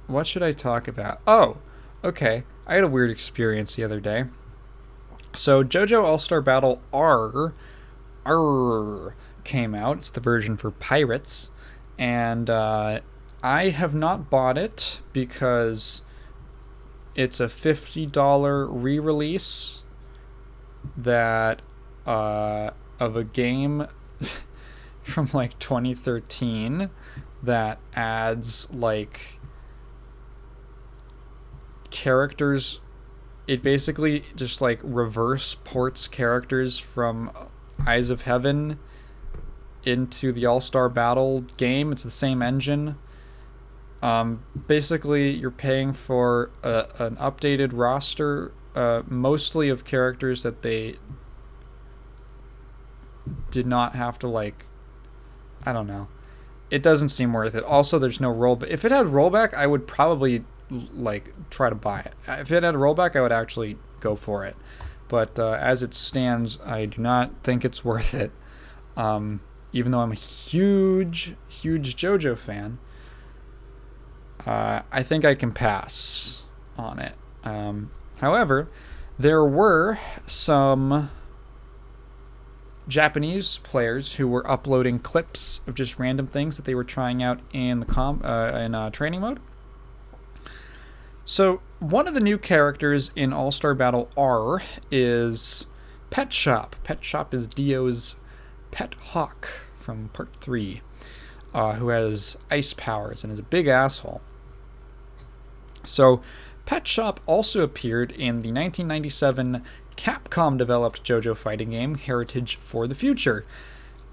what should I talk about? Oh, okay. I had a weird experience the other day. So JoJo All-Star Battle R came out. It's the version for pirates, and I have not bought it because it's a $50 re-release that of a game from like 2013 that adds like characters. It basically just like reverse ports characters from Eyes of Heaven into the All-Star Battle game. It's the same engine. Basically, you're paying for an updated roster, mostly of characters that they did not have to, like, I don't know. It doesn't seem worth it. Also, there's no rollback. If it had rollback, I would probably like try to buy it. If it had a rollback, I would actually go for it. But as it stands, I do not think it's worth it. Even though I'm a huge JoJo fan, I think I can pass on it. However, there were some Japanese players who were uploading clips of just random things that they were trying out in the training mode. So one of the new characters in All-Star Battle R is Pet Shop. Pet Shop is Dio's pet hawk from Part 3, who has ice powers and is a big asshole. So Pet Shop also appeared in the 1997 Capcom-developed JoJo fighting game Heritage for the Future.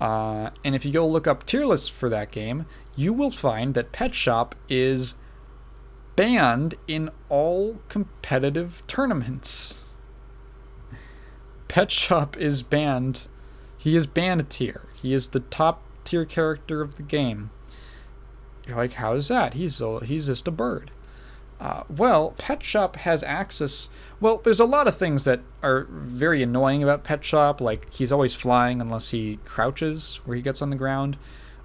And if you go look up tier lists for that game, you will find that Pet Shop is banned in all competitive tournaments. Pet Shop is banned. He is banned tier. He is the top tier character of the game. You're like, how is that? He's just a bird. Well, Pet Shop has access. Well, there's a lot of things that are very annoying about Pet Shop. Like, he's always flying unless he crouches where he gets on the ground.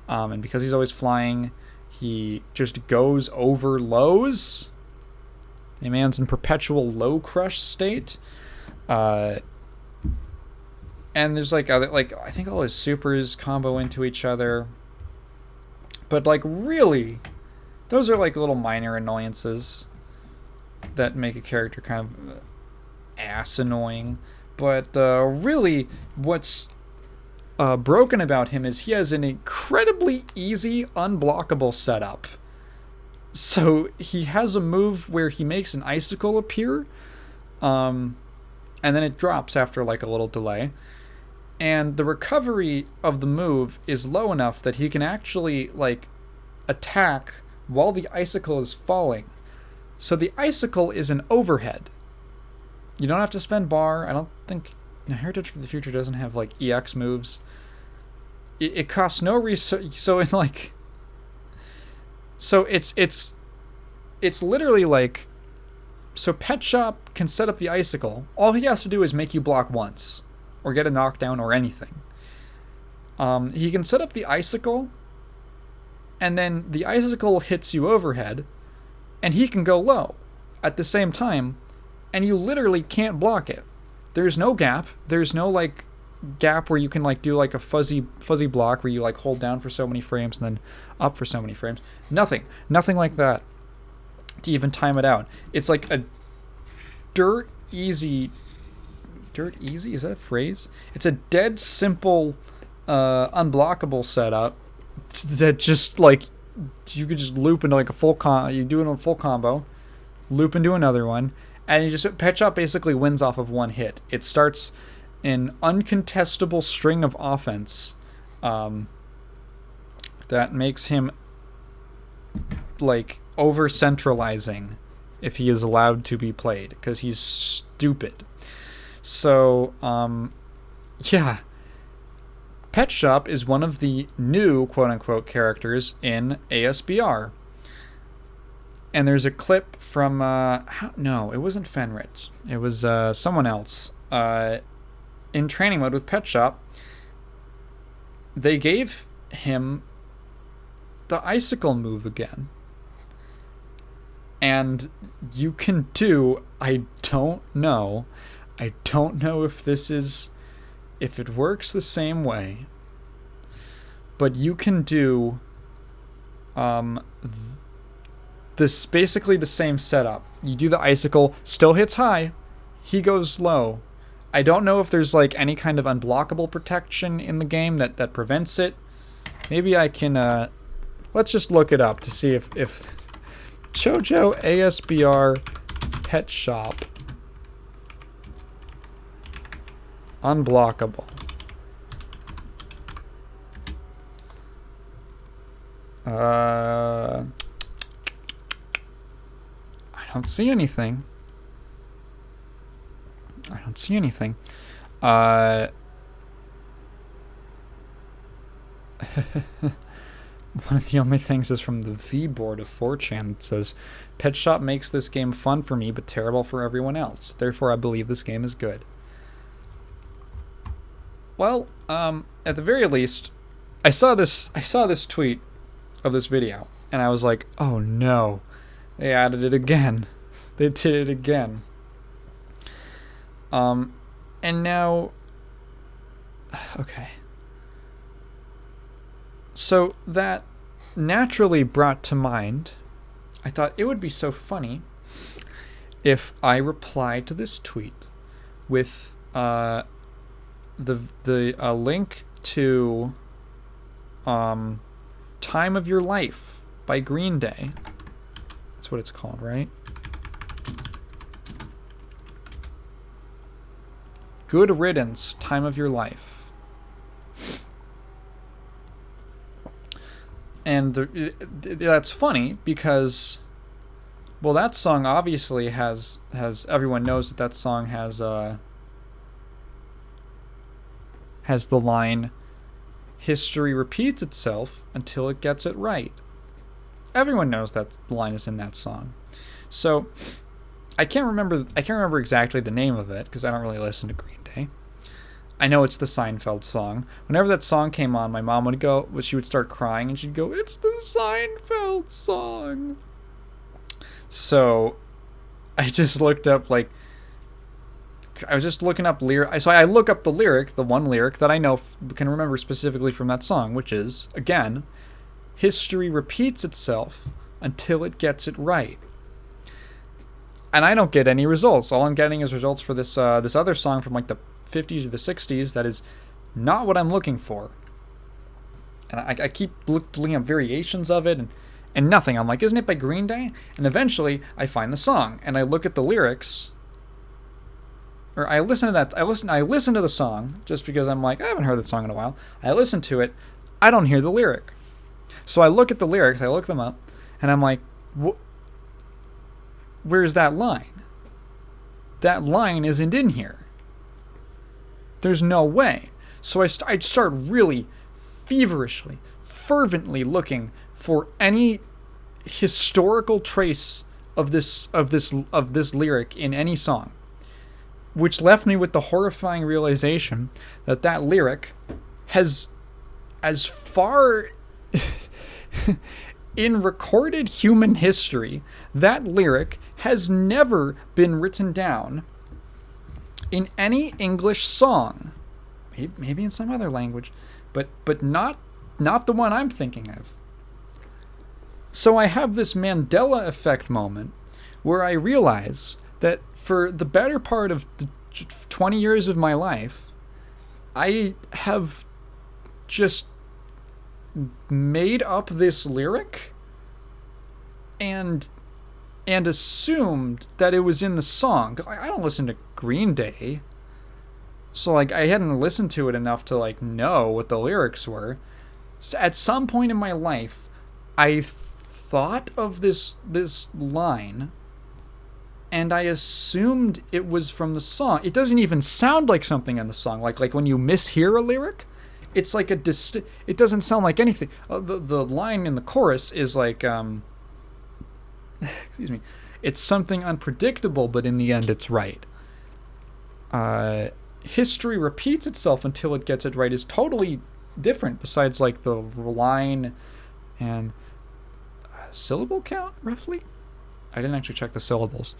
And because he's always flying, he just goes over lows. The man's in perpetual low crush state. And there's like I think all his supers combo into each other. But like really, those are like little minor annoyances that make a character kind of ass annoying. But really, what's broken about him is he has an incredibly easy, unblockable setup. So he has a move where he makes an icicle appear, and then it drops after like a little delay. And the recovery of the move is low enough that he can actually like attack while the icicle is falling. So the icicle is an overhead. You don't have to spend bar. I don't think Heritage for the Future doesn't have like EX moves. It costs no resource. So in like, so it's literally like, so Pet Shop can set up the icicle. All he has to do is make you block once, or get a knockdown, or anything. He can set up the icicle, and then the icicle hits you overhead, and he can go low at the same time, and you literally can't block it. There's no gap. There's no like gap where you can like do like a fuzzy block where you like hold down for so many frames and then up for so many frames. Nothing like that to even time it out. It's like a dirt easy, is that a phrase? It's a dead simple unblockable setup that just like you could just loop into like a full you do it in a full combo, loop into another one, and you just Pet Shop basically wins off of one hit. It starts an uncontestable string of offense that makes him like over centralizing if he is allowed to be played, because he's stupid. So yeah, Pet Shop is one of the new quote-unquote characters in ASBR. And there's a clip from no, it wasn't Fenrich, it was someone else in training mode with Pet Shop. They gave him the icicle move again, And you can do, I don't know if if it works the same way, but you can do this basically the same setup. You do the icicle, still hits high, he goes low. I don't know if there's like any kind of unblockable protection in the game that prevents it. Maybe I can let's just look it up to see if JoJo ASBR Pet Shop unblockable. I don't see anything. One of the only things is from the V board of 4chan that says, Pet Shop makes this game fun for me but terrible for everyone else. Therefore, I believe this game is good. Well, at the very least, I saw this tweet of this video, and I was like, oh no, they added it again. They did it again. And now, okay. So that naturally brought to mind, I thought it would be so funny if I replied to this tweet with the link to Time of Your Life by Green Day. That's what it's called, right? Good Riddance, Time of Your Life. And that's funny because, well, that song obviously has everyone knows that song has the line, history repeats itself until it gets it right. Everyone knows that the line is in that song. So I can't remember exactly the name of it because I don't really listen to Green Day. I know it's the Seinfeld song. Whenever that song came on, my mom would go, she would start crying and she'd go, it's the Seinfeld song. So I just looked up, I was just looking up lyric. So I look up the one lyric that I know can remember specifically from that song, which is, again, history repeats itself until it gets it right. And I don't get any results. All I'm getting is results for this other song from the 50s or the 60s that is not what I'm looking for. And I keep looking up variations of it and nothing. I'm like, isn't it by Green Day? And eventually I find the song and I look at the lyrics. Or I listen to that. I listen to the song just because I'm like, I haven't heard that song in a while. I listen to it. I don't hear the lyric. So I look at the lyrics. I look them up. And I'm like, where's that line? That line isn't in here. There's no way. So I'd start really feverishly, fervently looking for any historical trace of this lyric in any song, which left me with the horrifying realization that lyric has, as far in recorded human history, that lyric has never been written down in any English song. Maybe in some other language, but not the one I'm thinking of. So I have this Mandela Effect moment where I realize that for the better part of the 20 years of my life, I have just made up this lyric and assumed that it was in the song. I don't listen to Green Day, so I hadn't listened to it enough to know what the lyrics were. So at some point in my life, I thought of this line, and I assumed it was from the song. It doesn't even sound like something in the song. Like when you mishear a lyric, it's like it doesn't sound like anything. The line in the chorus is excuse me, it's something unpredictable, but in the end it's right. History repeats itself until it gets it right is totally different, besides the line and syllable count, roughly. I didn't actually check the syllables.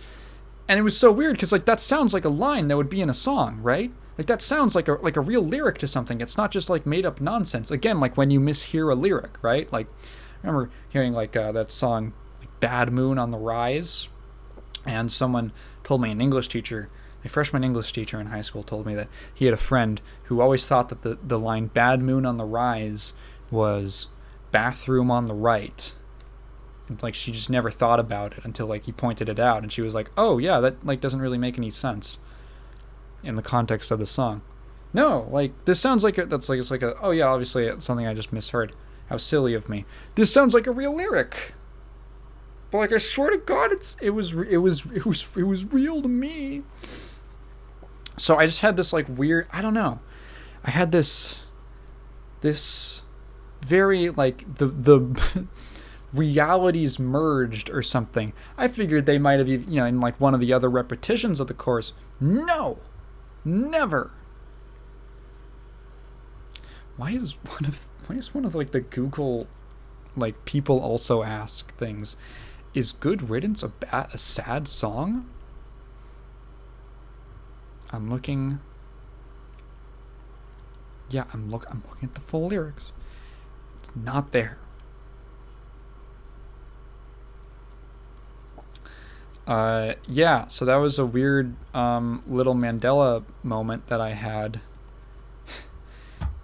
And it was so weird because like that sounds like a line that would be in a song, right? Like that sounds like a real lyric to something. It's not just like made up nonsense. Again, like when you mishear a lyric, right? Like I remember hearing like that song like Bad Moon on the Rise, and someone told me, an English teacher, a freshman English teacher in high school, told me that he had a friend who always thought that the line Bad Moon on the Rise was bathroom on the right. And, like, she just never thought about it until like he pointed it out, and she was like, oh yeah, that like doesn't really make any sense in the context of the song. No, like this sounds like it's like a, oh yeah, obviously it's something I just misheard. How silly of me. This sounds like a real lyric. But like I swear to God, it was real to me. So I just had this like weird, I don't know. I had this very like the realities merged or something. I figured they might have, in like one of the other repetitions of the chorus. No, never. Why is one of like the Google like people also ask things? Is Good Riddance a sad song? I'm looking. Yeah, I'm looking at the full lyrics. It's not there. Yeah, so that was a weird little Mandela moment that I had.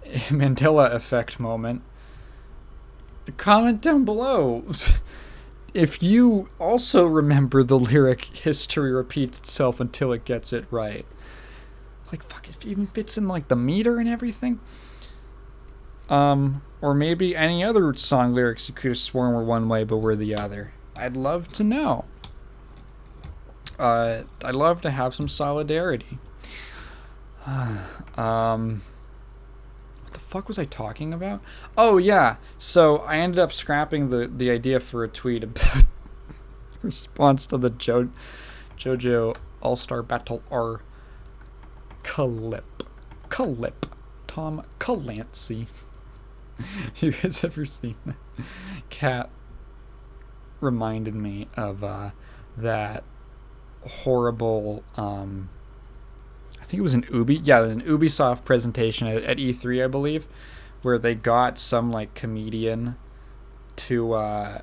Mandela Effect moment. Comment down below if you also remember the lyric "history repeats itself until it gets it right." It's like, fuck, it even fits in like the meter and everything. Or maybe any other song lyrics you could have sworn were one way but were the other. I'd love to know. I'd love to have some solidarity. What the fuck was I talking about? Oh yeah, so I ended up scrapping the idea for a tweet about response to the JoJo All-Star Battle R clip. Tom Clancy. You guys ever seen that? Cat reminded me of that horrible I think it was an Ubisoft presentation at E3, I believe, where they got some like comedian to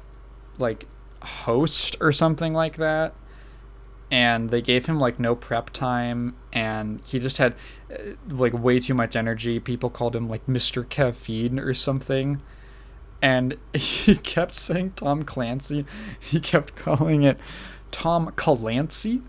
like host or something like that, and they gave him like no prep time, and he just had like way too much energy. People called him like Mr. Caffeine or something, and he kept saying Tom Clancy. He kept calling it Tom Clancy.